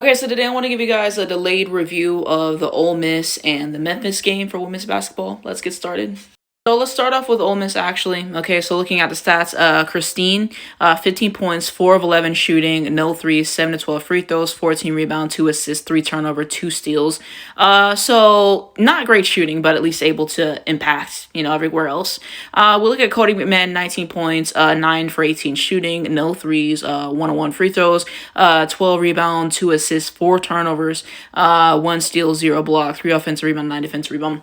Okay, so today I want to give you guys a delayed review of the Ole Miss and the Memphis game for women's basketball. Let's get started. So let's start off with Ole Miss actually. Okay, so looking at the stats, Christine, 15 points, 4 of 11 shooting, no threes, 7 to 12 free throws, 14 rebounds, 2 assists, 3 turnover, 2 steals. So not great shooting, but at least able to impact, everywhere else. We look at Cody McMahon, 19 points, 9 for 18 shooting, no threes, 101 free throws, 12 rebounds, 2 assists, 4 turnovers, 1 steal, 0 block, 3 offensive rebound, 9 defensive rebound.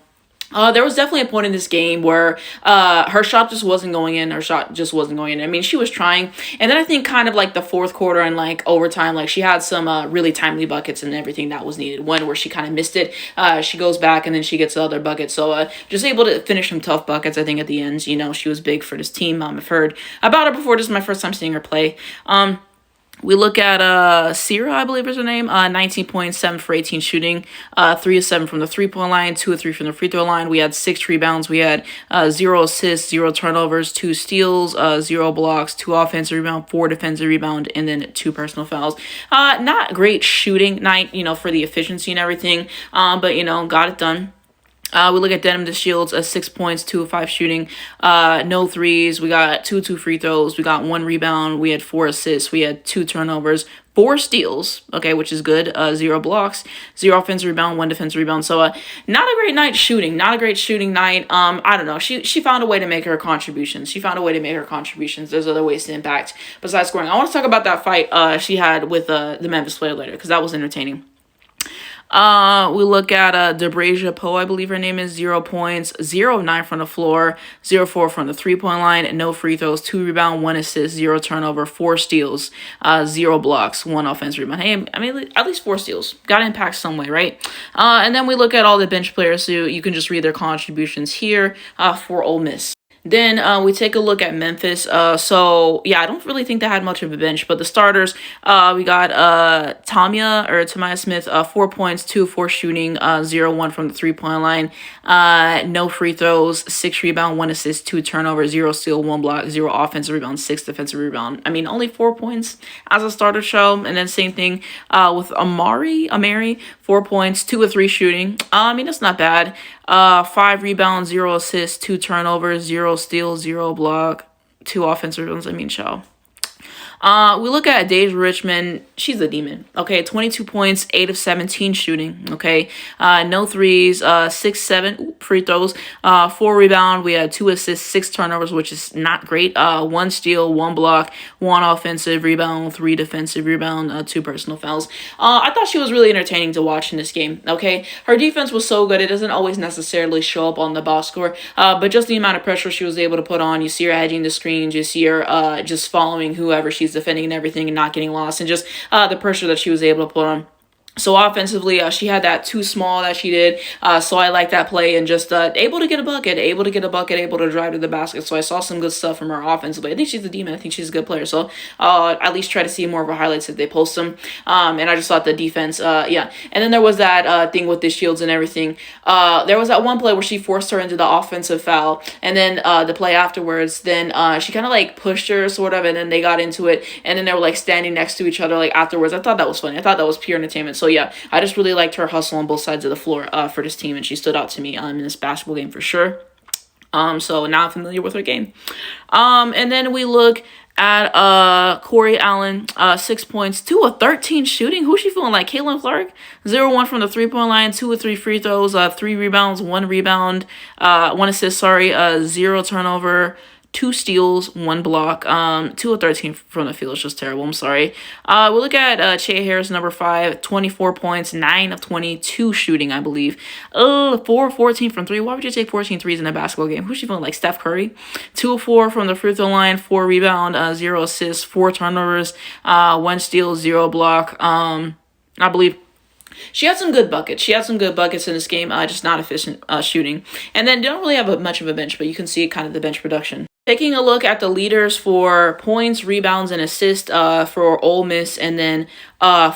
There was definitely a point in this game where her shot just wasn't going in. Her shot just wasn't going in. I mean, she was trying. And then I think kind of like the fourth quarter and like overtime, like she had some really timely buckets and everything that was needed. One where she kind of missed it. She goes back and then she gets the other bucket. So just able to finish some tough buckets, I think, at the end. She was big for this team. I've heard about her before. This is my first time seeing her play. We look at Sierra, I believe is her name, 19 points, 7 for 18 shooting, 3 of 7 from the three-point line, 2 of 3 from the free throw line. We had 6 rebounds. We had 0 assists, 0 turnovers, 2 steals, 0 blocks, 2 offensive rebound, 4 defensive rebound, and then 2 personal fouls. Not great shooting night, for the efficiency and everything, but, got it done. We look at Denim DeShields, 6 points, 2 of 5 shooting, no threes. We got 2 free throws. We got 1 rebound. We had 4 assists. We had 2 turnovers, 4 steals, okay, which is good. 0 blocks, 0 offensive rebound, 1 defensive rebound. So, not a great night shooting. Not a great shooting night. I don't know. She found a way to make her contributions. There's other ways to impact besides scoring. I want to talk about that fight she had with the Memphis player later because that was entertaining. We look at DeBrazia Poe, I believe her name is, 0 points, 0 of 9 from the floor, 0 4 from the three-point line, no free throws, 2 rebound, 1 assist, 0 turnover, 4 steals, 0 blocks, 1 offensive rebound. Hey, I mean, at least 4 steals. Got to impact some way, right? And then we look at all the bench players, so you can just read their contributions here for Ole Miss. Then we take a look at Memphis. I don't really think they had much of a bench, but the starters, we got Tamia Smith, 4 points, 2 of 4 shooting, 0-1 from the three-point line, no free throws, 6 rebound, 1 assist, 2 turnovers, 0 steal, 1 block, 0 offensive rebound, 6 defensive rebound. I mean, only 4 points as a starter show. And then same thing with Amari, 4 points, 2 of 3 shooting. I mean, that's not bad. 5 rebounds, 0 assists, 2 turnovers, 0 steals, 0 block, 2 offensive rebounds. I mean, ciao. We look at Deja Richmond. She's a demon. Okay, 22 points, 8 of 17 shooting. Okay, no threes, 6, 7 free throws, 4 rebound. We had 2 assists, 6 turnovers, which is not great. 1 steal, 1 block, 1 offensive rebound, 3 defensive rebound, 2 personal fouls. I thought she was really entertaining to watch in this game. Okay, her defense was so good. It doesn't always necessarily show up on the box score, but just the amount of pressure she was able to put on. You see her edging the screens. You see her just following whoever she's defending and everything and not getting lost, and just the pressure that she was able to put on. So offensively, she had that too small that she did. So I like that play and just able to get a bucket, able to drive to the basket. So I saw some good stuff from her offensively. I think she's a demon. I think she's a good player. So at least try to see more of her highlights if they post them. And I just thought the defense, yeah. And then there was that thing with the shields and everything. There was that one play where she forced her into the offensive foul. And then the play afterwards, then she kind of like pushed her sort of, and then they got into it. And then they were like standing next to each other like afterwards. I thought that was funny. I thought that was pure entertainment. So yeah, I just really liked her hustle on both sides of the floor for this team, and she stood out to me in this basketball game for sure. So now I'm familiar with her game. And then we look at Corey Allen, 6 points, 2 of 13 shooting. Who's she feeling like? Caitlin Clark, 0-1 from the three-point line, 2 of 3 free throws, 3 rebounds, 1 rebound, 1 assist, 0 turnover, 2 steals, 1 block, 2 of 13 from the field. It's just terrible. I'm sorry. We look at Che Harris, number 5, 24 points, 9 of 22 shooting, I believe. 4 of 14 from 3. Why would you take 14 threes in a basketball game? Who's she feeling like? Steph Curry? 2 of 4 from the free throw line, 4 rebound, 0 assists, 4 turnovers, 1 steal, 0 block. I believe she had some good buckets. In this game, just not efficient shooting. And then don't really have much of a bench, but you can see kind of the bench production. Taking a look at the leaders for points, rebounds, and assists for Ole Miss, and then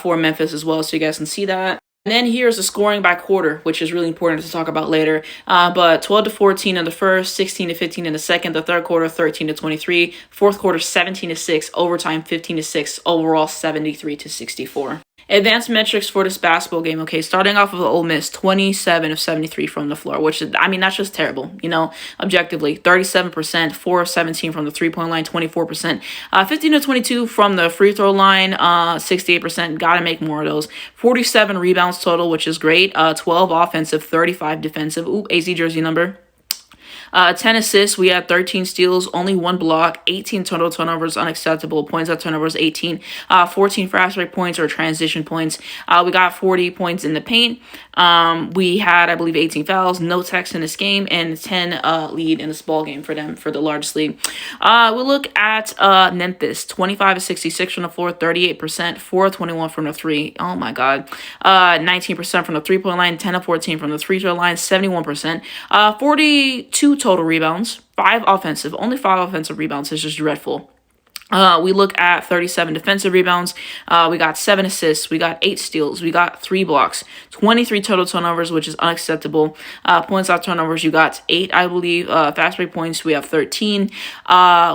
for Memphis as well, so you guys can see that. And then here's the scoring by quarter, which is really important to talk about later. But 12 to 14 in the first, 16 to 15 in the second, the third quarter 13 to 23, fourth quarter 17 to 6, overtime 15 to 6, overall 73 to 64. Advanced metrics for this basketball game. Okay, starting off with Ole Miss, 27 of 73 from the floor, which is, I mean, that's just terrible, objectively. 37%, 4 of 17 from the 3-point line, 24%. 15 to 22 from the free throw line, 68%. Gotta make more of those. 47 rebounds total, which is great. 12 offensive, 35 defensive. Ooh, AZ jersey number. 10 assists. We had 13 steals, only 1 block, 18 total turnovers, unacceptable. Points at turnovers, 18. 14 fast break points or transition points. We got 40 points in the paint. We had, I believe, 18 fouls, no techs in this game, and 10 lead in this ball game for them for the largest lead. We look at Memphis, 25 of 66 from the floor, 38%, 4 of 21 from the 3. Oh my God. 19% from the 3-point line, 10 of 14 from the free throw line, 71%. 42 total rebounds, 5 offensive. Only 5 offensive rebounds is just dreadful. We look at 37 defensive rebounds. We got 7 assists. We got 8 steals. We got 3 blocks. 23 total turnovers, which is unacceptable. Points off turnovers, you got 8, I believe. Fast break points, we have 13.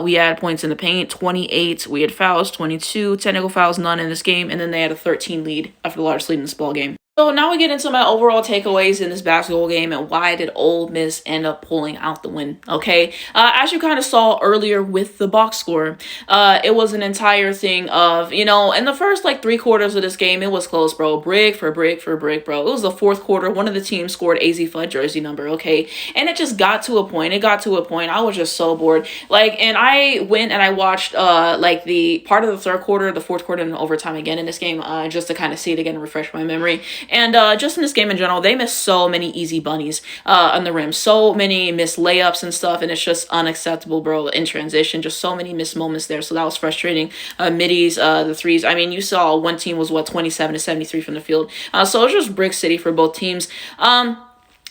We had points in the paint, 28. We had fouls, 22. Technical fouls, none in this game. And then they had a 13 lead after the largest lead in this ball game. So now we get into my overall takeaways in this basketball game and why did Ole Miss end up pulling out the win, okay? As you kind of saw earlier with the box score, it was an entire thing of, in the first 3 quarters of this game, it was close, bro. Brick for brick for brick, bro. It was the 4th quarter. One of the teams scored AZ Flood jersey number, okay? And it just got to a point. I was just so bored. And I went and I watched, the part of the 3rd quarter, the 4th quarter, and overtime again in this game, just to kind of see it again and refresh my memory. And just in this game in general, they missed so many easy bunnies on the rim. So many missed layups and stuff, and it's just unacceptable, bro, in transition. Just so many missed moments there, so that was frustrating. Middies, the threes. I mean, you saw one team was, 27 to 73 from the field. So it was just brick city for both teams.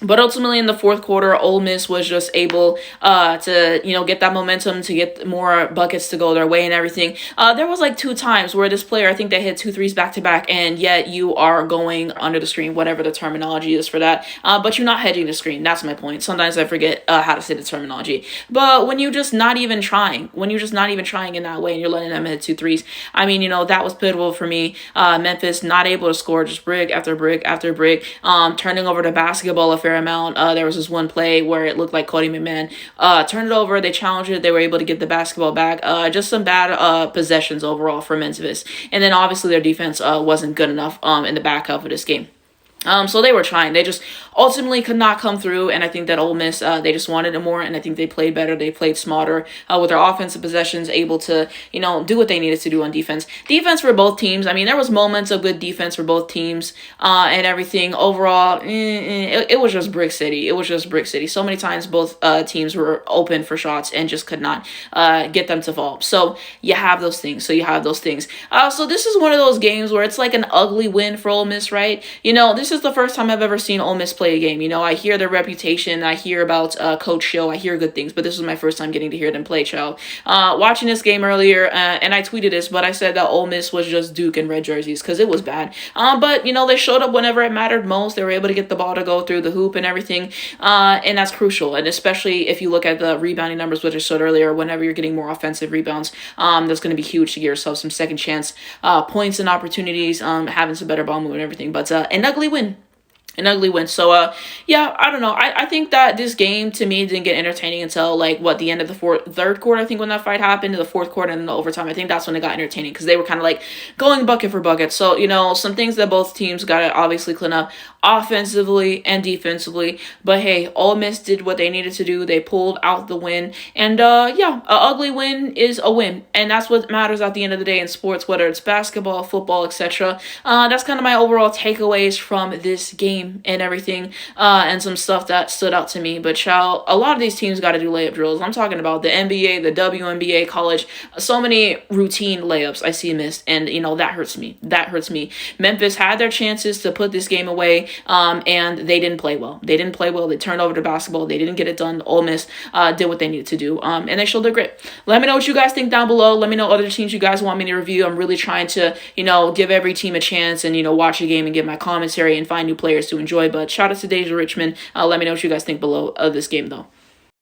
But ultimately, in the 4th quarter, Ole Miss was just able to, get that momentum, to get more buckets to go their way and everything. There was 2 times where this player, I think they hit 2 threes back to back, and yet you are going under the screen, whatever the terminology is for that. But you're not hedging the screen. That's my point. Sometimes I forget how to say the terminology. But when you're just not even trying, in that way, and you're letting them hit 2 threes, I mean, that was pivotal for me. Memphis not able to score, just brick after brick after brick, turning over the basketball a fair amount. There was this one play where it looked like Cody McMahon turned it over. They challenged it. They were able to get the basketball back. Just some bad possessions overall for Memphis. And then obviously their defense wasn't good enough in the back half of this game. So they were trying. They just ultimately could not come through, and I think that Ole Miss, they just wanted it more, and I think they played better. They played smarter with their offensive possessions, able to, do what they needed to do on defense. Defense for both teams. I mean, there was moments of good defense for both teams and everything. Overall, it was just brick city. So many times both teams were open for shots and just could not get them to fall. So you have those things. So this is one of those games where it's like an ugly win for Ole Miss, right? This is the first time I've ever seen Ole Miss play a game. I hear their reputation. I hear about Coach Show. I hear good things, but this was my first time getting to hear them play, child. Watching this game earlier, and I tweeted this, but I said that Ole Miss was just Duke in red jerseys because it was bad. But, they showed up whenever it mattered most. They were able to get the ball to go through the hoop and everything, and that's crucial. And especially if you look at the rebounding numbers, which I showed earlier, whenever you're getting more offensive rebounds, that's going to be huge to get yourself some second chance points and opportunities, having some better ball movement and everything. But an ugly win. So, I don't know. I think that this game, to me, didn't get entertaining until, the end of the 3rd quarter, I think, when that fight happened, to the 4th quarter and then the overtime. I think that's when it got entertaining, because they were kind of, going bucket for bucket. So, some things that both teams got to obviously clean up offensively and defensively. But, hey, Ole Miss did what they needed to do. They pulled out the win. And, an ugly win is a win. And that's what matters at the end of the day in sports, whether it's basketball, football, etc. That's kind of my overall takeaways from this game and everything, and some stuff that stood out to me. But child, a lot of these teams got to do layup drills. I'm talking about the NBA, the WNBA, college. So many routine layups I see missed, and that hurts me. Memphis had their chances to put this game away, and they didn't play well. They turned over the basketball. They didn't get it done. Ole Miss did what they needed to do, and they showed their grit. Let me know what you guys think down below. Let me know other teams you guys want me to review. I'm really trying to, give every team a chance and, watch a game and get my commentary and find new players to enjoy. But shout out to Deja Richmond. Let me know what you guys think below of this game, though.